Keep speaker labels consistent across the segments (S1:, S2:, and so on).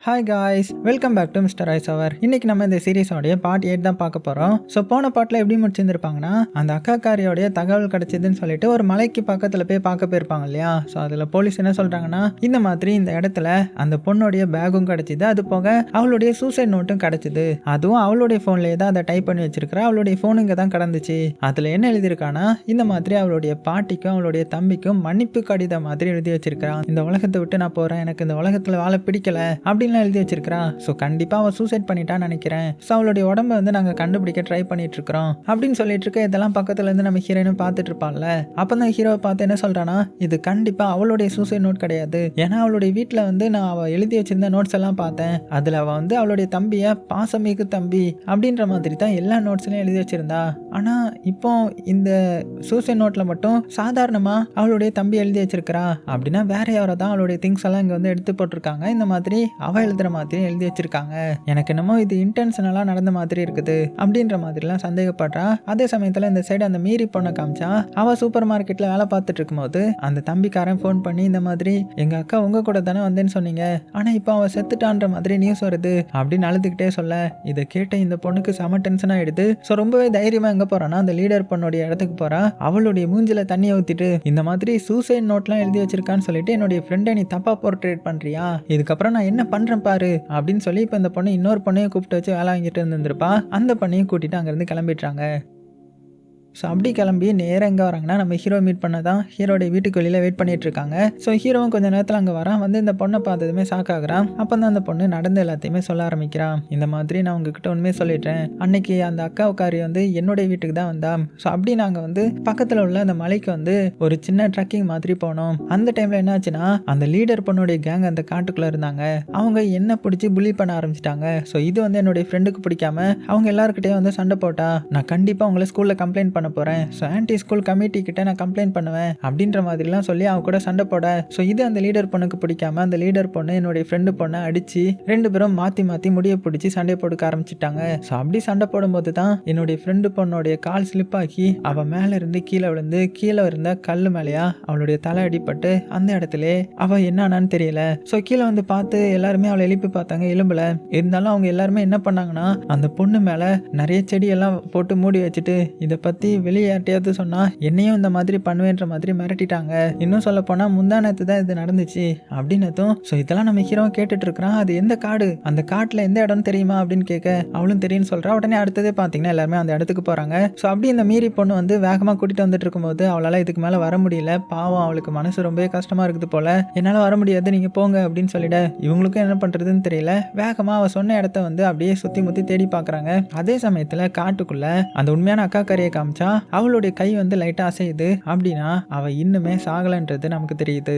S1: Hi guys, welcome back to mister ice hour. இன்னைக்கு நம்ம இந்த சீரிஸோடைய பார்ட் 8 தான் பார்க்க போகிறோம். ஸோ போன பார்ட்டில் எப்படி முடிச்சிருந்துருப்பாங்கன்னா, அந்த அக்காக்காரியோடைய தகவல் கிடச்சிதுன்னு சொல்லிட்டு ஒரு மலைக்கு பக்கத்தில் போய் பார்க்க போயிருப்பாங்க இல்லையா. ஸோ அதில் போலீஸ் என்ன சொல்கிறாங்கன்னா, இந்த மாதிரி இந்த இடத்துல அந்த பொண்ணுடைய பேகும் கிடச்சிது, அது போக அவளுடைய சூசைட் நோட்டும் கிடச்சிது. அதுவும் அவளுடைய ஃபோன்லேயே தான் அதை டைப் பண்ணி வச்சிருக்கிறா. அவளுடைய ஃபோன் இங்கே தான் கிடந்துச்சு. அதில் என்ன எழுதியிருக்கானா, இந்த மாதிரி அவளுடைய பாட்டிக்கும் அவளுடைய தம்பிக்கும் மன்னிப்பு கடிதம் மாதிரி எழுதி வச்சிருக்கிறான். இந்த உலகத்தை விட்டு நான் போகிறேன், எனக்கு இந்த உலகத்தில் வாழ பிடிக்கல அப்படின்னு எழுதி வச்சிருக்கா. ஸோ கண்டிப்பாக அவள் சூசைட் பண்ணிட்டான்னு நினைக்கிறேன். ஸோ அவளுடைய உடம்ப வந்து நாங்கள் கண்டுபிடிக்க ட்ரை பண்ணிட்டு இருக்கிறோம் அப்படின்னு சொல்லிட்டு இருக்க. இதெல்லாம் பக்கத்துல இருந்து நம்ம ஹீரோயினும் பார்த்துட்டு இருப்பான்ல. அப்போ தான் ஹீரோவை பார்த்து என்ன சொல்றானா, இது கண்டிப்பாக அவளுடைய சூசைட் நோட் கிடையாது. ஏன்னா அவளுடைய வீட்டில் வந்து நான் அவள் எழுதி வச்சிருந்த நோட்ஸ் எல்லாம் பார்த்தேன். அதில் அவள் வந்து அவளுடைய தம்பியை பாசமிகு தம்பி அப்படின்ற மாதிரி தான் எல்லா நோட்ஸ்லையும் எழுதி வச்சிருந்தா. ஆனால் இப்போ இந்த சூசைட் நோட்டில் மட்டும் சாதாரணமாக அவளுடைய தம்பி எழுதி வச்சிருக்கிறா. அப்படின்னா வேற யாரோ தான் அவளுடைய திங்ஸ் எல்லாம் இங்கே வந்து எடுத்து போட்டிருக்காங்க. இந்த மாதிரி அவள் எழுதுற மாதிரி எழுதி வச்சிருக்காங்க. எனக்கு என்னமோ இது இன்டென்ஷனலா நடந்த மாதிரி இருக்குது அப்படின்ற மாதிரிலாம் சந்தேகப்படுறா. அதே சமயத்தில் இந்த சைடு அந்த மீறி பொண்ணை காமிச்சா, அவ சூப்பர் மார்க்கெட்ல வேலை பார்த்துட்டு இருக்கும்போது அந்த தம்பிக்காரன் ஃபோன் பண்ணி, இந்த மாதிரி எங்க அக்கா உங்க கூட தானே வந்தேன்னு சொன்னீங்க, ஆனா இப்போ அவ செத்துட்டான்ற மாதிரி நியூஸ் வருது அப்படின்னு அழுதுகிட்டே சொல்ல, இதை கேட்ட இந்த பொண்ணுக்கு செம டென்ஷன் ஆயிடுது. ஸோ ரொம்பவே தைரியமா எங்க போறான்னா, அந்த லீடர் பொண்ணுடைய இடத்துக்கு போறா. அவளுடைய மூஞ்சில தண்ணியை ஊத்திட்டு, இந்த மாதிரி சூசைட் நோட்லாம் எழுதி வச்சிருக்கான்னு சொல்லிட்டு என்னுடைய ஃப்ரெண்டை நீ தப்பா போர்ட்ரேட் பண்றியா, இதுக்கப்புறம் நான் என்ன பண்றேன் பாரு அப்படின்னு சொல்லி இப்போ இந்த பொண்ணு இன்னொரு பொண்ணையும் கூப்பிட்டு வச்சு வேலை வாங்கிட்டு இருந்திருப்பா. அந்த பொண்ணையும் கூட்டிட்டு அங்கிருந்து கிளம்பிடுறாங்க. ஸோ அப்படி கிளம்பி நேராக எங்கே வராங்கன்னா, நம்ம ஹீரோ மீட் பண்ண தான் ஹீரோடைய வீட்டுக்கு வெளியில் வெயிட் பண்ணிட்டு இருக்காங்க. ஸோ ஹீரோவும் கொஞ்சம் நேரத்தில் அங்கே வரான். வந்து இந்த பொண்ணை பார்த்ததுமே ஷாக் ஆகுறான். அப்போ தான் அந்த பொண்ணு நடந்த எல்லாத்தையுமே சொல்ல ஆரம்பிக்கிறான். இந்த மாதிரி நான் உங்ககிட்ட உண்மையே சொல்லிட்டேன், அன்னைக்கு அந்த அக்காவுக்காரி வந்து என்னுடைய வீட்டுக்கு தான் வந்தா. ஸோ அப்படி நாங்கள் வந்து பக்கத்தில் உள்ள அந்த மலைக்கு வந்து ஒரு சின்ன ட்ரக்கிங் மாதிரி போனோம். அந்த டைமில் என்ன ஆச்சுன்னா, அந்த லீடர் பொண்ணுடைய கேங் அந்த காட்டுக்குள்ளே இருந்தாங்க. அவங்க என்ன பிடிச்சி புள்ளி பண்ண ஆரம்பிச்சிட்டாங்க. ஸோ இது வந்து என்னுடைய ஃப்ரெண்டுக்கு பிடிக்காம அவங்க எல்லாருக்கிட்டையும் வந்து சண்டை போட்டா, நான் கண்டிப்பாக உங்களை ஸ்கூலில் கம்ப்ளைண்ட் பண்ண போறேன். ஸோ ஆன்டி ஸ்கூல் கமிட்டி கிட்ட நான் கம்ப்ளைண்ட் பண்ணுவேன் அப்படின்ற மாதிரிலாம் சொல்லி அவ கூட சண்டை போட. ஸோ இது அந்த லீடர் பொண்ணுக்கு பிடிக்காம அந்த லீடர் பொண்ணு என்னுடைய ஃப்ரெண்டு பொண்ணை அடிச்சு ரெண்டு பேரும் மாற்றி மாற்றி முடிய பிடிச்சி சண்டை போடுக்க ஆரம்பிச்சிட்டாங்க. ஸோ அப்படி சண்டை போடும்போது தான் என்னுடைய ஃப்ரெண்டு பொண்ணுடைய கால் ஸ்லிப் ஆகி அவள் மேலே இருந்து கீழே விழுந்து, கீழே இருந்த கல் மேலையா அவளுடைய தலை அடிப்பட்டு அந்த இடத்துல அவள் என்னான்னு தெரியல. ஸோ கீழே வந்து பார்த்து எல்லாருமே அவளை எழுப்பி பார்த்தாங்க, எலும்புல. இருந்தாலும் அவங்க எல்லாருமே என்ன பண்ணாங்கன்னா, அந்த பொண்ணு மேலே நிறைய செடியெல்லாம் போட்டு மூடி வச்சுட்டு, இதை பற்றி வெளியே யார்ட்டையாவது சொன்னா என்னையும் இந்த மாதிரி பண்ணுவேன்ற மாதிரி மிரட்டிட்டாங்க. இன்னும் சொல்ல போனா முந்தானத்து தான் இது நடந்துச்சு அப்படின்னதும், ஸோ இதெல்லாம் நம்ம ஹீரோ கேட்டுட்டு இருக்கிறான். அது எந்த காடு, அந்த காட்டுல எந்த இடம் தெரியுமா அப்படின்னு கேட்க, அவளும் தெரியும்னு சொல்றா. உடனே அடுத்ததே பார்த்தீங்கன்னா எல்லாருமே அந்த இடத்துக்கு போறாங்க. ஸோ அப்படி இந்த மீறி பொண்ணு வந்து வேகமா கூட்டிட்டு வந்துட்டு இருக்கும்போது அவளால இதுக்கு மேல வர முடியல. பாவம், அவளுக்கு மனசு ரொம்பவே கஷ்டமா இருக்குது போல. என்னால வர முடியாது, நீங்க போங்க அப்படின்னு சொல்லிட. இவங்களுக்கும் என்ன பண்றதுன்னு தெரியல. வேகமா அவ சொன்ன இடத்த வந்து அப்படியே சுத்தி முத்தி தேடி பாக்குறாங்க. அதே சமயத்துல காட்டுக்குள்ள அந்த உண்மையான அக்கா கரையை காமிச்சா அவளுடைய கை வந்து லைட்டா அசையுது. அப்படின்னா அவ இன்னுமே சாகலன்றது நமக்கு தெரியுது.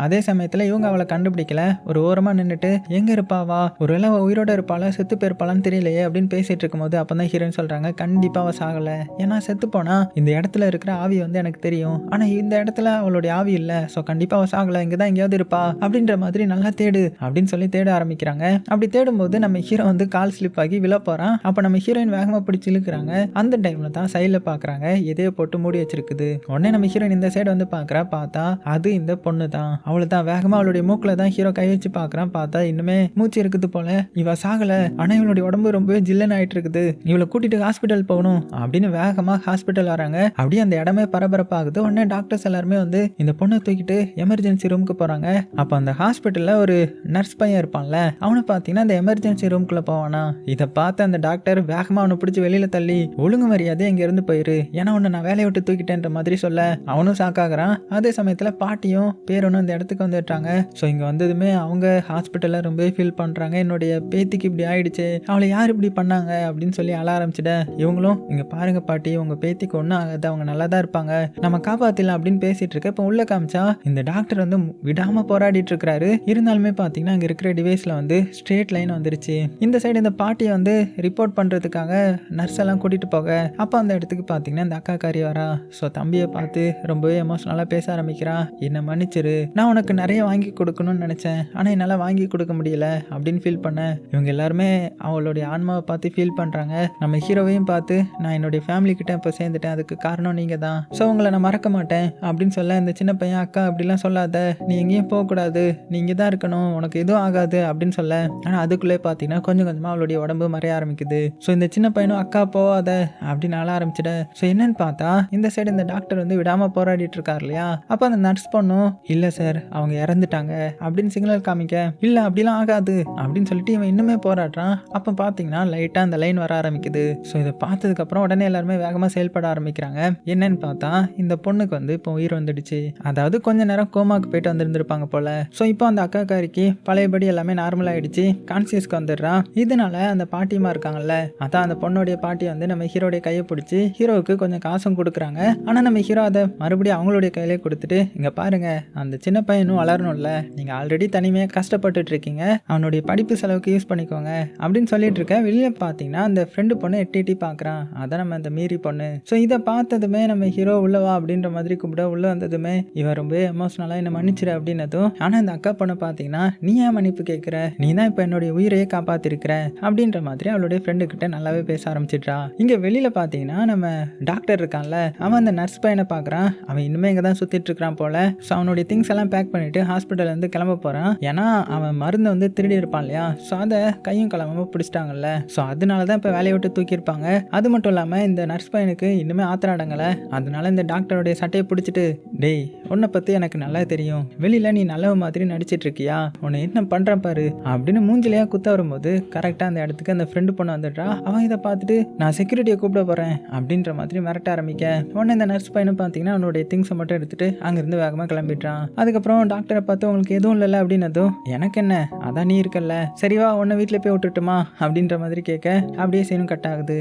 S1: அதே சமயத்தில் இவங்க அவளை கண்டுபிடிக்கல. ஒரு ஓரமாக நின்றுட்டு, எங்கே இருப்பாவா, ஒருவேளை அவள் உயிரோட இருப்பாளா செத்து போயிருப்பாளான்னு தெரியலையே அப்படின்னு பேசிட்டு இருக்கும்போது அப்போ தான் ஹீரோயின் சொல்கிறாங்க, கண்டிப்பாக அவள் சாகலை. ஏன்னா செத்து போனா இந்த இடத்துல இருக்கிற ஆவி வந்து எனக்கு தெரியும், ஆனால் இந்த இடத்துல அவளுடைய ஆவி இல்லை. ஸோ கண்டிப்பாக அவள் சாகலை, இங்கே தான் எங்கேயாவது இருப்பா அப்படின்ற மாதிரி நல்லா தேடு அப்படின்னு சொல்லி தேட ஆரம்பிக்கிறாங்க. அப்படி தேடும்போது நம்ம ஹீரோ வந்து கால் ஸ்லிப் ஆகி விழ போகிறான். அப்போ நம்ம ஹீரோயின் வேகமாக பிடிச்சி இழுக்கிறாங்க. அந்த டைமில் தான் சைடில் பார்க்குறாங்க, எதையோ போட்டு மூடி வச்சிருக்குது. உடனே நம்ம ஹீரோயின் இந்த சைடு வந்து பார்க்குறா. பார்த்தா அது இந்த பொண்ணு தான். அவளுதான் வேகமா அவளுடைய மூக்கில் தான் ஹீரோ கை வச்சு பார்க்குறான். பார்த்தா இன்னுமே மூச்சு இருக்குது போல. இவ சாகலை, ஆனால் இவளுடைய உடம்பு ரொம்பவே ஜில்லன் ஆயிட்டு இருக்குது. இவளை கூட்டிட்டு ஹாஸ்பிட்டல் போகணும் அப்படின்னு வேகமா ஹாஸ்பிட்டல் வராங்க. அப்படியே அந்த இடமே பரபரப்பாகுது. உடனே டாக்டர்ஸ் எல்லாருமே வந்து இந்த பொண்ணை தூக்கிட்டு எமர்ஜென்சி ரூமுக்கு போறாங்க. அப்போ அந்த ஹாஸ்பிட்டல்ல ஒரு நர்ஸ் பையன் இருப்பான்ல, அவனை பார்த்தீங்கன்னா அந்த எமர்ஜென்சி ரூம்குள்ள போவானா. இதை பார்த்து அந்த டாக்டர் வேகமா அவனை பிடிச்சி வெளியில தள்ளி, ஒழுங்கு மரியாதை இங்க இருந்து போயிரு, ஏன்னா உன்னை நான் வேலையை விட்டு தூக்கிட்டேன்ற மாதிரி சொல்ல அவனும் ஷாக்காகிறான். அதே சமயத்துல பாட்டியும் பேரனும் இந்த இடத்துக்கு வந்துட்டாங்க. ஸோ இங்கே வந்ததுமே அவங்க ஹாஸ்பிட்டலில் ரொம்பவே ஃபீல் பண்ணுறாங்க. என்னுடைய பேத்திக்கு இப்படி ஆயிடுச்சு, அவளை யார் இப்படி பண்ணாங்க அப்படின்னு சொல்லி அழ ஆரம்பிச்சிட. இவங்களும் இங்கே பாருங்க பாட்டி, உங்கள் பேத்திக்கு ஒன்றும் ஆகாது, அவங்க நல்லா தான் இருப்பாங்க, நம்ம காப்பாற்றலாம் அப்படின்னு பேசிட்டு இருக்க. இப்போ உள்ள காமிச்சா இந்த டாக்டர் வந்து விடாமல் போராடிட்டு இருக்கிறாரு. இருந்தாலுமே பார்த்தீங்கன்னா அங்கே இருக்கிற டிவைஸில் வந்து ஸ்ட்ரெயிட் லைன் வந்துருச்சு. இந்த சைடு இந்த பாட்டியை வந்து ரிப்போர்ட் பண்ணுறதுக்காக நர்ஸ் எல்லாம் கூட்டிகிட்டு போக, அப்போ அந்த இடத்துக்கு பார்த்தீங்கன்னா இந்த அக்கா காரி வரா. ஸோ தம்பியை பார்த்து ரொம்பவே எமோஷனலாக பேச ஆரம்பிக்கிறான். என்ன மன்னிச்சிரு, நான் உனக்கு நிறைய வாங்கி கொடுக்கணும்னு நினச்சேன், ஆனால் என்னால் வாங்கி கொடுக்க முடியல அப்படின்னு ஃபீல் பண்ணேன். இவங்க எல்லாருமே அவளுடைய ஆன்மாவை பார்த்து ஃபீல் பண்ணுறாங்க. நம்ம ஹீரோவையும் பார்த்து நான் என்னுடைய ஃபேமிலி கிட்ட இப்போ சேர்ந்துட்டேன், அதுக்கு காரணம் நீங்கள் தான், ஸோ உங்களை நான் மறக்க மாட்டேன் அப்படின்னு சொல்ல இந்த சின்ன பையன் அக்கா அப்படிலாம் சொல்லாத, நீ எங்கேயும் போகக்கூடாது, நீ இங்கே தான் இருக்கணும், உனக்கு எதுவும் ஆகாது அப்படின்னு சொல்ல. ஆனால் அதுக்குள்ளே பார்த்தீங்கன்னா கொஞ்சம் கொஞ்சமாக அவளுடைய உடம்பு மறைய ஆரம்பிக்குது. ஸோ இந்த சின்ன பையனும் அக்கா போகாத அப்படின்னு அழ ஆரம்பிச்சிட. ஸோ என்னன்னு பார்த்தா இந்த சைடு இந்த டாக்டர் வந்து விடாமல் போராடிட்டு இருக்கார் இல்லையா. அப்போ அந்த நர்ஸ் பொண்ணும் இல்லை சார் அவங்க இறந்துட்டாங்க அப்படின்னு சிக்னல் காமிக்க, இல்லை அப்படிலாம் ஆகாது அப்படின்னு சொல்லிட்டு இவன் இன்னுமே போராடுறான். அப்போ பார்த்தீங்கன்னா லைட்டாக அந்த லைன் வர ஆரம்பிக்குது. ஸோ இதை பார்த்ததுக்கப்புறம் உடனே எல்லாருமே வேகமாக செயல்பட ஆரம்பிக்கிறாங்க. என்னன்னு பார்த்தா இந்த பொண்ணுக்கு வந்து இப்போ உயிர் வந்துடுச்சு. அதாவது கொஞ்ச நேரம் கோமாக்கு போயிட்டு வந்திருந்திருப்பாங்க போல. ஸோ இப்போ அந்த அக்காக்காரிக்கு பழையபடி எல்லாமே நார்மல் ஆயிடுச்சு, கான்சியஸ்க்கு வந்துடுறான். இதனால அந்த பாட்டியமா இருக்காங்கல்ல, அதான் அந்த பொண்ணுடைய பாட்டி வந்து நம்ம ஹீரோடைய கையை பிடிச்சி ஹீரோவுக்கு கொஞ்சம் காசும் கொடுக்குறாங்க. ஆனால் நம்ம ஹீரோ அதை மறுபடியும் அவங்களுடைய கையிலே கொடுத்துட்டு, இங்கே பாருங்க அந்த சின்ன பையனும் வளரணும்ல, நீங்கள் ஆல்ரெடி தனிமையாக கஷ்டப்பட்டுட்டு இருக்கீங்க, அவனுடைய படிப்பு செலவுக்கு யூஸ் பண்ணிக்கோங்க அப்படின்னு சொல்லிட்டு இருக்க. வெளியே பார்த்தீங்கன்னா அந்த ஃப்ரெண்டு பொண்ணு எட்டி பார்க்குறான், அதான் நம்ம அந்த மீறி பொண்ணு. ஸோ இதை பார்த்ததுமே நம்ம ஹீரோ உள்ளவா அப்படின்ற மாதிரி கூப்பிட, உள்ள வந்ததுமே இவன் ரொம்ப எமோஷனலாக என்ன மன்னிச்சிரு அப்படின்னதும், ஆனால் இந்த அக்கா பொண்ணை பார்த்தீங்கன்னா நீ ஏன் மன்னிப்பு கேட்குற, நீ தான் இப்போ என்னுடைய உயிரையே காப்பாற்றிருக்கிற அப்படின்ற மாதிரி அவளுடைய ஃப்ரெண்டு கிட்ட நல்லாவே பேச ஆரம்பிச்சிட்றா. இங்கே வெளியில் பார்த்தீங்கன்னா நம்ம டாக்டர் இருக்கான்ல, அவன் அந்த நர்ஸ் பையனை பார்க்குறான். அவன் இன்னுமே இங்கே தான் சுற்றிட்டு இருக்கிறான் போல. ஸோ அவனுடைய திங்ஸ் எல்லாம் பேக் பண்ணிட்டு ஹாஸ்பிட்டல்லேருந்து கிளம்ப போகிறான். ஏன்னா அவன் மருந்தை வந்து திருடி இருப்பான் இல்லையா. ஸோ அதை கையும் கிளம்பாம பிடிச்சிட்டாங்கல்ல. ஸோ அதனால தான் இப்போ வேலையை விட்டு தூக்கியிருப்பாங்க. அது மட்டும் இல்லாமல் இந்த நர்ஸ் பையனுக்கு இன்னுமே ஆத்திராடங்களை. அதனால இந்த டாக்டருடைய சட்டையை பிடிச்சிட்டு, டேய் உன்னை பற்றி எனக்கு நல்லா தெரியும், வெளியில் நீ நல்ல மாதிரி நடிச்சிட்டு இருக்கியா, உன்னை என்ன பண்ணுறேன் பாரு அப்படின்னு மூஞ்சிலையா குத்த வரும்போது கரெக்டாக அந்த இடத்துக்கு அந்த ஃப்ரெண்டு பொண்ணு வந்துடுறா. அவன் இதை பார்த்துட்டு நான் செக்யூரிட்டியை கூப்பிட போகிறேன் அப்படின்ற மாதிரி மிரட்ட ஆரம்பிக்க, உடனே இந்த நர்ஸ் பையனும் பார்த்தீங்கன்னா அவனுடைய திங்ஸை மட்டும் எடுத்துட்டு அங்கேருந்து வேகமாக கிளம்பிட்டான். அதுக்கப்புறம் டாக்டரை பார்த்து உங்களுக்கு எதுவும் இல்லைல்ல அப்படின்னதும், எனக்கு என்ன அதான் நீ இருக்கல்ல, சரிவா உன்னை வீட்டில் போய் விட்டுட்டுமா அப்படின்ற மாதிரி கேட்க, அப்படியே சீனும் கட் ஆகுது.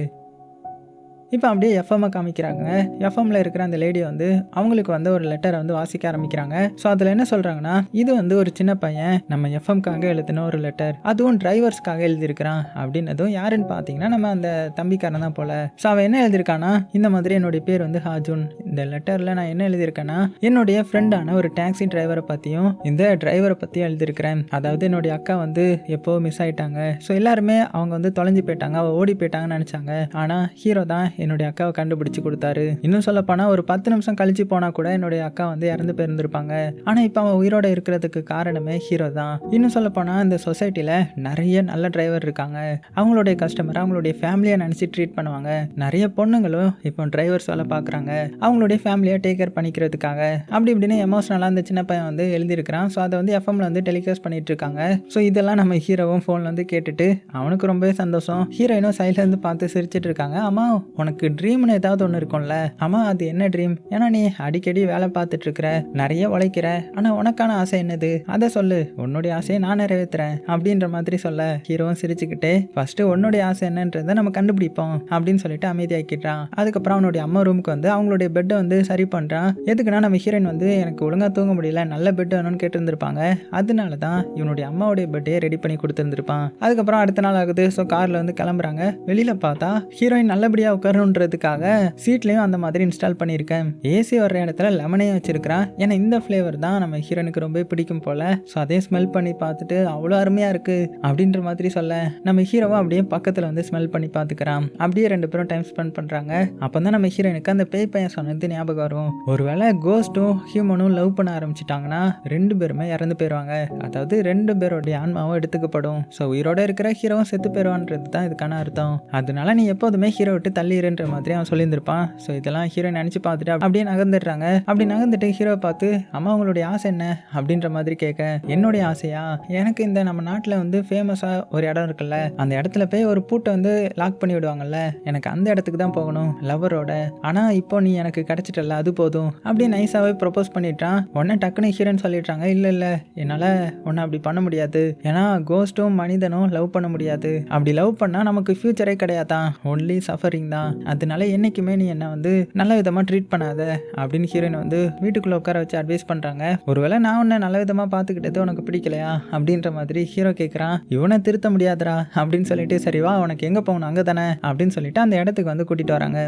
S1: இப்போ அப்படியே எஃப்எம்மை காமிக்கிறாங்க. எஃப்எம்மில் இருக்கிற அந்த லேடி வந்து அவங்களுக்கு வந்து ஒரு லெட்டரை வந்து வாசிக்க ஆரம்பிக்கிறாங்க. ஸோ அதில் என்ன சொல்கிறாங்கன்னா, இது வந்து ஒரு சின்ன பையன் நம்ம எஃப்எம்காக எழுதின ஒரு லெட்டர், அதுவும் டிரைவர்ஸ்க்காக எழுதியிருக்கிறான் அப்படின்னதும், யாருன்னு பார்த்தீங்கன்னா நம்ம அந்த தம்பிக்காரன் தான் போல. ஸோ அவன் என்ன எழுதியிருக்கானா, இந்த மாதிரி என்னுடைய பேர் வந்து ஹாஜூன், இந்த லெட்டரில் நான் என்ன எழுதியிருக்கேன்னா என்னுடைய ஃப்ரெண்டான ஒரு டாக்ஸி டிரைவரை பற்றியும் இந்த டிரைவரை பற்றியும் எழுதியிருக்கிறேன். அதாவது என்னுடைய அக்கா வந்து எப்போ மிஸ் ஆகிட்டாங்க. ஸோ எல்லாருமே அவங்க வந்து தொலைஞ்சு போயிட்டாங்க, அவள் ஓடி போயிட்டாங்கன்னு நினச்சாங்க. ஆனால் ஹீரோ தான் என்னுடைய அக்காவை கண்டுபிடிச்சு கொடுத்தாரு. இன்னும் சொல்ல போனா ஒரு 10 நிமிஷம் கழிச்சு போனா கூட என்னுடைய அக்கா வந்து இறந்து போயிருந்திருப்பாங்க. ஆனா இப்ப அவன் உயிரோட இருக்கிறதுக்கு காரணமே ஹீரோ தான். இன்னும் சொல்ல போனா இந்த சொசைட்டில நிறைய நல்ல டிரைவர் இருக்காங்க, அவங்களுடைய கஸ்டமர் அவங்களுடைய ஃபேமிலியை நினைச்சு ட்ரீட் பண்ணுவாங்க. நிறைய பொண்ணுங்களும் இப்போ டிரைவர்ஸ் வேலை பார்க்குறாங்க, அவங்களுடைய ஃபேமிலியை டேக் கேர் பண்ணிக்கிறதுக்காக. அப்படி இப்படின்னு எமோஷனலாக அந்த சின்ன பையன் வந்து எழுதியிருக்கிறான். ஸோ அதை வந்து எஃப்எம்ல வந்து டெலிகாஸ்ட் பண்ணிட்டு இருக்காங்க. ஸோ இதெல்லாம் நம்ம ஹீரோவும் ஃபோன்ல வந்து கேட்டுட்டு அவனுக்கு ரொம்பவே சந்தோஷம். ஹீரோயினும் சைட்ல இருந்து பார்த்து சிரிச்சிட்டு இருக்காங்க. ஆமா உனக்கு ட்ரீம்னு ஏதாவது ஒன்று இருக்கும்ல, ஆமா அது என்ன ட்ரீம், ஏன்னா நீ அடிக்கடி வேலை பார்த்துட்டு இருக்கிற, நிறைய உழைக்கிற, ஆனா உனக்கான ஆசை என்னது, அதை சொல்லு, உன்னுடைய ஆசையை நான் நிறைவேற்றுறேன் அப்படின்ற மாதிரி சொல்ல, ஹீரோவும் சிரிச்சுக்கிட்டே ஃபர்ஸ்ட் உன்னுடைய ஆசை என்னன்றதை நம்ம கண்டுபிடிப்போம் அப்படின்னு சொல்லிட்டு அமைதியாக்கிட்டான். அதுக்கப்புறம் அவனுடைய அம்மா ரூமுக்கு வந்து அவங்களுடைய பெட்டை வந்து சரி பண்றான். எதுக்குன்னா நம்ம ஹீரோயின் வந்து எனக்கு ஒழுங்கா தூங்க முடியல, நல்ல பெட் வேணும்னு கேட்டிருந்திருப்பாங்க. அதனால தான் இவனுடைய அம்மாவுடைய பெட்டையே ரெடி பண்ணி கொடுத்துருந்துருப்பான். அதுக்கப்புறம் அடுத்த நாள் ஆகுது. ஸோ கார்ல வந்து கிளம்புறாங்க. வெளியில பார்த்தா ஹீரோயின் நல்லபடியா உட்காரணுன்றதுக்காக சீட்லையும் அந்த மாதிரி இன்ஸ்டால் பண்ணியிருக்கேன். ஏசி வர்ற இடத்துல லெமனையும் வச்சிருக்கிறான். ஏன்னா இந்த ஃப்ளேவர் தான் நம்ம ஹீரோனுக்கு ரொம்ப பிடிக்கும் போல. ஸோ அதே ஸ்மெல் பண்ணி பார்த்துட்டு அவ்வளோ அருமையாக இருக்கு அப்படின்ற மாதிரி சொல்ல, நம்ம ஹீரோவும் அப்படியே பக்கத்தில் வந்து ஸ்மெல் பண்ணி பார்த்துக்கிறான். அப்படியே ரெண்டு பேரும் டைம் ஸ்பெண்ட் பண்ணுறாங்க. அப்போ தான் நம்ம ஹீரோனுக்கு அந்த பேய் பையன் சொன்னது ஞாபகம் வரும். ஒருவேளை கோஸ்ட்டும் ஹியூமனும் லவ் பண்ண ஆரம்பிச்சிட்டாங்கன்னா ரெண்டு பேருமே இறந்து போயிடுவாங்க, அதாவது ரெண்டு பேருடைய ஆன்மாவும் எடுத்துக்கப்படும். ஸோ உயிரோட இருக்கிற ஹீரோவும் செத்து போயிடுவான்றது தான் இதுக்கான அர்த்தம். அதனால நீ எப்போதுமே ஹீரோ விட்டு தள்ளிடுன்ற மாதிரி அவன் சொல்லியிருந்திருப்பான். ஸோ இதெல்லாம் ஹீரோ நினச்சி பார்த்துட்டு அப்படியே நகர்ந்துடுறாங்க. அப்படி நகர்ந்துட்டு ஹீரோவை பார்த்து, அம்மா உங்களுடைய ஆசை என்ன அப்படின்ற மாதிரி கேட்க, என்னுடைய ஆசையா, எனக்கு இந்த நம்ம நாட்டில் வந்து ஃபேமஸாக ஒரு இடம் இருக்குல்ல, அந்த இடத்துல போய் ஒரு பூட்டை வந்து லாக் பண்ணி விடுவாங்கல்ல, எனக்கு அந்த இடத்துக்கு தான் போகணும் லவ்வரோட. ஆனால் இப்போ நீ எனக்கு கிடைச்சிட்டல, அது போதும் அப்படி நைஸாகவே ப்ரொப்போஸ் பண்ணிட்டான். உடனே டக்குன்னு ஹீரோன்னு சொல்லிடுறாங்க, இல்லை என்னால் ஒன்று அப்படி பண்ண முடியாது, ஏன்னா கோஸ்ட்டும் மனிதனும் லவ் பண்ண முடியாது, அப்படி லவ் பண்ணால் நமக்கு ஃபியூச்சரே கிடையாதான், ஒன்லி சஃபரிங் தான், அதனால என்னைக்குமே நீ என்ன வந்து நல்ல விதமாக ட்ரீட் பண்ணாத அப்படின்னு ஹீரோயின் வந்து வீட்டுக்குள்ளே உட்கார வச்சு அட்வைஸ் பண்ணுறாங்க. ஒருவேளை நான் உன்னை நல்ல விதமாக பார்த்துக்கிட்டது உனக்கு பிடிக்கலையா அப்படின்ற மாதிரி ஹீரோ கேட்குறான். இவனை திருத்த முடியாதுடா அப்படின்னு சொல்லிட்டு, சரிவா உனக்கு எங்கே போகணும் அங்கே தானே அப்படின்னு சொல்லிட்டு அந்த இடத்துக்கு வந்து கூட்டிகிட்டு வராங்க.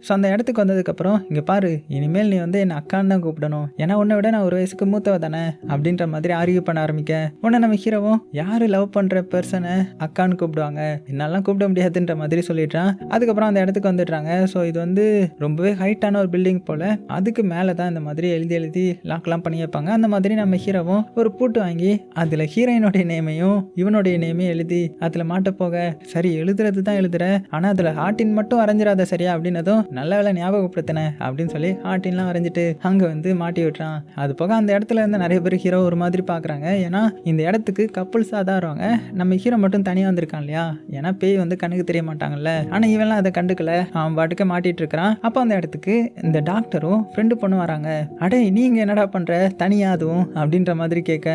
S1: ஸோ அந்த இடத்துக்கு வந்ததுக்கப்புறம் இங்கே பாரு, இனிமேல் நீ வந்து என்னை அக்கான்னு தான் கூப்பிடணும், ஏன்னா உன்னை விட நான் ஒரு வயசுக்கு மூத்தவ தானே அப்படின்ற மாதிரி ஆர்கியூ பண்ண ஆரம்பிக்க உடனே நம்ம ஹீரோவும் யாரு லவ் பண்ற பர்சனை அக்கான்னு கூப்பிடுவாங்க, என்னாலாம் கூப்பிட முடியாதுன்ற மாதிரி சொல்லிடுறான். அதுக்கப்புறம் அந்த இடத்துக்கு வந்துடுறாங்க. ஸோ இது வந்து ரொம்பவே ஹைட்டான ஒரு பில்டிங் போல, அதுக்கு மேலே தான் இந்த மாதிரி எழுதி எழுதி லாக்லாம் பண்ணி வைப்பாங்க. அந்த மாதிரி நம்ம ஹீரோவும் ஒரு பூட்டு வாங்கி அதில் ஹீரோயினுடைய நேமையும் இவனுடைய நேமையும் எழுதி அதில் மாட்ட போக, சரி எழுதுறது தான் எழுதுற, ஆனால் அதில் ஹார்டின் மட்டும் வரைஞ்சிடாத சரியா அப்படின்னதும் நல்ல வேலை ஞாபகப்படுத்தின அப்படின்னு சொல்லி ஹார்டின்லாம் வரைஞ்சிட்டு அங்கே வந்து மாட்டி விட்டுறான். அது போக அந்த இடத்துல இருந்து நிறைய பேர் ஹீரோ ஒரு மாதிரி பார்க்குறாங்க. ஏன்னா இந்த இடத்துக்கு கப்புள்ஸாக தான் வருவாங்க, நம்ம ஹீரோ மட்டும் தனியாக வந்திருக்கான் இல்லையா, ஏன்னா பேய் வந்து கண்ணுக்கு தெரிய மாட்டாங்கல்ல. ஆனால் இவெல்லாம் அதை கண்டுக்கல, அவன் பாட்டுக்கு மாட்டிட்டு இருக்கிறான். அப்போ அந்த இடத்துக்கு இந்த டாக்டரும் ஃப்ரெண்டு பொண்ணு வராங்க. அடே நீங்க என்னடா பண்ற தனியா அதுவும் அப்படின்ற மாதிரி கேட்க,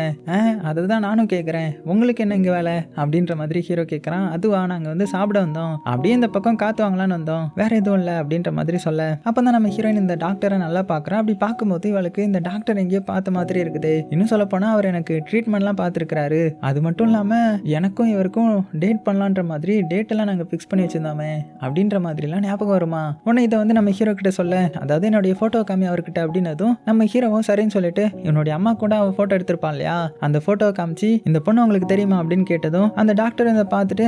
S1: அதை தான் நானும் கேட்குறேன், உங்களுக்கு என்ன இங்கே வேலை அப்படின்ற மாதிரி ஹீரோ கேட்குறான். அதுவா, நாங்கள் வந்து சாப்பிட வந்தோம், அப்படியே இந்த பக்கம் காத்து வாங்கலான்னு வந்தோம், வேற எதுவும் இல்லை அப்படின்ற மாதிரி சொல்ல, அப்போ தான் நம்ம ஹீரோயின் இந்த டாக்டரை நல்லா பார்க்குறான். அப்படி பார்க்கும்போது இவளுக்கு இந்த டாக்டர் எங்கேயோ பார்த்த மாதிரி இருக்குது. இன்னும் சொல்ல போனால் அவர் எனக்கு ட்ரீட்மெண்ட்லாம் பார்த்துருக்கிறாரு, அது மட்டும் இல்லாமல் எனக்கும் இவருக்கும் டேட் பண்ணலான்ற மாதிரி டேட் எல்லாம் நாங்கள் ஃபிக்ஸ் பண்ணி வச்சிருந்தோமே அப்படின்ற மாதிரிலாம் ஞாபகம் வருமா. உடனே இதை வந்து நம்ம ஹீரோ கிட்ட சொல்ல, அதாவது என்னுடைய ஃபோட்டோ காமி அவர்கிட்ட அப்படின்னதும் நம்ம ஹீரோவும் சரின்னு சொல்லிட்டு என்னுடைய அம்மா கூட அவன் ஃபோட்டோ எடுத்திருப்பான் இல்லையா, அந்த ஃபோட்டோவை காமிச்சு இந்த பொண்ணு உங்களுக்கு தெரியுமா அப்படின்னு கேட்டதும் அந்த டாக்டர் இதை பார்த்துட்டு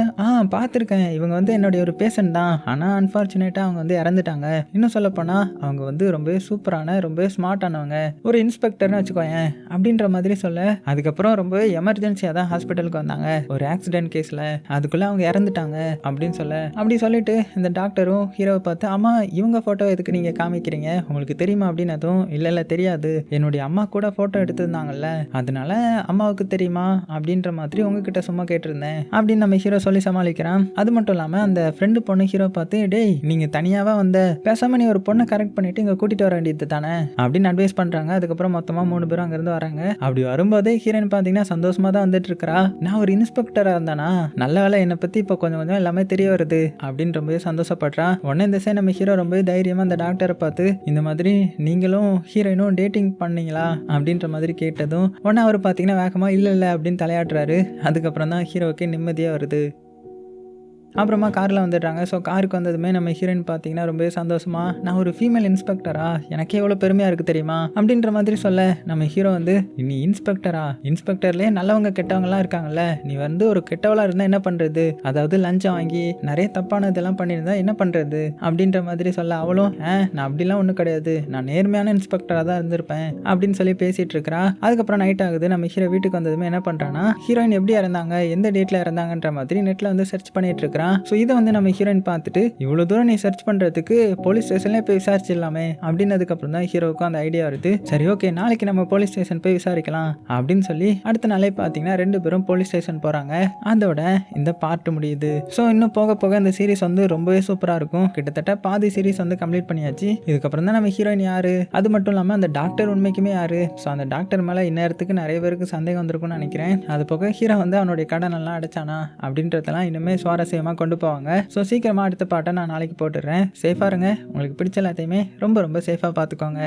S1: பார்த்துருக்கேன், இவங்க வந்து என்னுடைய ஒரு பேஷண்ட் தான், ஆனால் அன்ஃபார்ச்சுனேட்டாக அவங்க வந்து இறந்துட்டாங்க. இன்னும் சொல்ல போனால் அவங்க வந்து ரொம்பவே சூப்பரான ரொம்பவே ஸ்மார்ட்டானவங்க, ஒரு இன்ஸ்பெக்டர்னு வச்சுக்கோயேன் அப்படின்ற மாதிரி சொல்ல, அதுக்கப்புறம் ரொம்பவே எமர்ஜென்சியாக தான் ஹாஸ்பிட்டலுக்கு வந்தாங்க ஒரு ஆக்சிடென்ட் கேஸில், அதுக்குள்ளே அவங்க இறந்துட்டாங்க அப்படின்னு சொல்ல, அப்படி சொல்லிட்டு இந்த டாக்டரும் ஹீரோவை பார்த்து, அம்மா இவங்க ஃபோட்டோ எதுக்கு நீங்கள் காமிக்கிறீங்க, உங்களுக்கு தெரியுமா அப்படின்னதும், இல்லை தெரியாது, என்னுடைய அம்மா கூட ஃபோட்டோ எடுத்திருந்தாங்கல்ல, அதனால அம்மாவுக்கு தெரியுமா அப்படின்ற மாதிரி உங்ககிட்ட சும்மா கேட்டிருந்தேன் அப்படின்னு நம்ம ஹீரோ சொல்லி சமாளிக்கிறான். அது மட்டும் இல்லாமல் அந்த ஃப்ரெண்டு பொண்ணு ஹீரோ பார்த்து, டேய் நீங்கள் தனியாகவே வந்த, பேசாம நீ ஒரு பொண்ணை கரெக்ட் பண்ணிட்டு இங்கே கூட்டிட்டு வர வேண்டியது தானே அப்படின்னு அட்வைஸ் பண்ணுறாங்க. அதுக்கப்புறம் மொத்தமாக 3 பேரும் அங்கேருந்து வராங்க. அப்படி வரும்போதே ஹீரோயின் பார்த்தீங்கன்னா சந்தோஷமாக தான் வந்துட்டு இருக்கிறா. நான் ஒரு இன்ஸ்பெக்டராக இருந்தானா, நல்ல வேலை என்னை பற்றி இப்போ கொஞ்சம் கொஞ்சம் எல்லாமே தெரிய வருது அப்படின்னு ரொம்பவே சந்தோஷப்படுறான். உடனே இந்த சைடு நம்ம ஹீரோ ரொம்பவே தைரியமாக அந்த டாக்டரை பார்த்து, இந்த மாதிரி நீங்களும் ஹீரோயினும் டேட்டிங் பண்ணீங்களா அப்படின்ற மாதிரி கேட்டதும் உடனே அவர் பார்த்தீங்கன்னா வேகமாக இல்லை அப்படின்னு தலையாட்டுறாரு. அதுக்கப்புறம் தான் ஹீரோவுக்கு நிம்மதியாக வருது. அப்புறமா காரில் வந்துடுறாங்க. ஸோ காருக்கு வந்ததுமே நம்ம ஹீரோயின் பார்த்தீங்கன்னா ரொம்பவே சந்தோஷமா, நான் ஒரு ஃபீமேல் இன்ஸ்பெக்டரா, எனக்கே எவ்வளோ பெருமையாக இருக்குது தெரியுமா அப்படின்ற மாதிரி சொல்ல, நம்ம ஹீரோ வந்து நீ இன்ஸ்பெக்டரா, இன்ஸ்பெக்டர்லேயே நல்லவங்க கெட்டவங்கலாம் இருக்காங்கல்ல, நீ வந்து ஒரு கெட்டவளாக இருந்தால் என்ன பண்ணுறது, அதாவது லஞ்சம் வாங்கி நிறைய தப்பான இதெல்லாம் பண்ணியிருந்தா என்ன பண்ணுறது அப்படின்ற மாதிரி சொல்ல, அவளும் நான் அப்படிலாம் ஒன்றும் கிடையாது, நான் நேர்மையான இன்ஸ்பெக்டராக தான் இருந்திருப்பேன் அப்படின்னு சொல்லி பேசிகிட்டு இருக்கிறா. அதுக்கப்புறம் நைட் ஆகுது. நம்ம ஹீரோ வீட்டுக்கு வந்ததுமே என்ன பண்ணுறான்னா, ஹீரோயின் எப்படி இறந்தாங்க, எந்த டேட்டில் இறந்தாங்கன்ற மாதிரி நெட்டில் வந்து சர்ச் பண்ணிட்டு இருக்கிறான். ஸோ இதை வந்து நம்ம ஹீரோயின் பார்த்துட்டு, இவ்வளோ தூரம் நீ சர்ச் பண்ணுறதுக்கு போலீஸ் ஸ்டேஷன்லேயே போய் விசாரிச்சிடலாமே அப்படின்னதுக்கப்புறம் தான் ஹீரோவுக்கும் அந்த ஐடியா வருது. சரி ஓகே, நாளைக்கு நம்ம போலீஸ் ஸ்டேஷன் போய் விசாரிக்கலாம் அப்படின்னு சொல்லி அடுத்த நாளே பார்த்தீங்கன்னா 2 பேரும் போலீஸ் ஸ்டேஷன் போகிறாங்க. அதோட இந்த பார்ட் முடியுது. ஸோ இன்னும் போக போக இந்த சீரிஸ் வந்து ரொம்பவே சூப்பராக இருக்கும். கிட்டத்தட்ட பாதி சீரிஸ் வந்து கம்ப்ளீட் பண்ணியாச்சு. இதுக்கப்புறம் தான் நம்ம ஹீரோயின் யாரு, அது மட்டும் இல்லாமல் அந்த டாக்டர் உண்மைக்குமே யாரு, ஸோ அந்த டாக்டர் மேலே இந்நேரத்துக்கு நிறைய பேருக்கு சந்தேகம் வந்திருக்கும்னு நினைக்கிறேன். அது போக ஹீரோ வந்து அவனுடைய கடன் எல்லாம் அடைச்சானா அப்படின்றதெல்லாம் இன்னுமே சுவாரஸ்யமாக கொண்டு போவாங்க. ஸோ சீக்கிரமாக அடுத்த பாட்டை நான் நாளைக்கு போட்டுடுறேன். சேஃபாக இருங்க. உங்களுக்கு பிடிச்ச எல்லாத்தையுமே ரொம்ப ரொம்ப சேஃபாக பார்த்துக்கோங்க.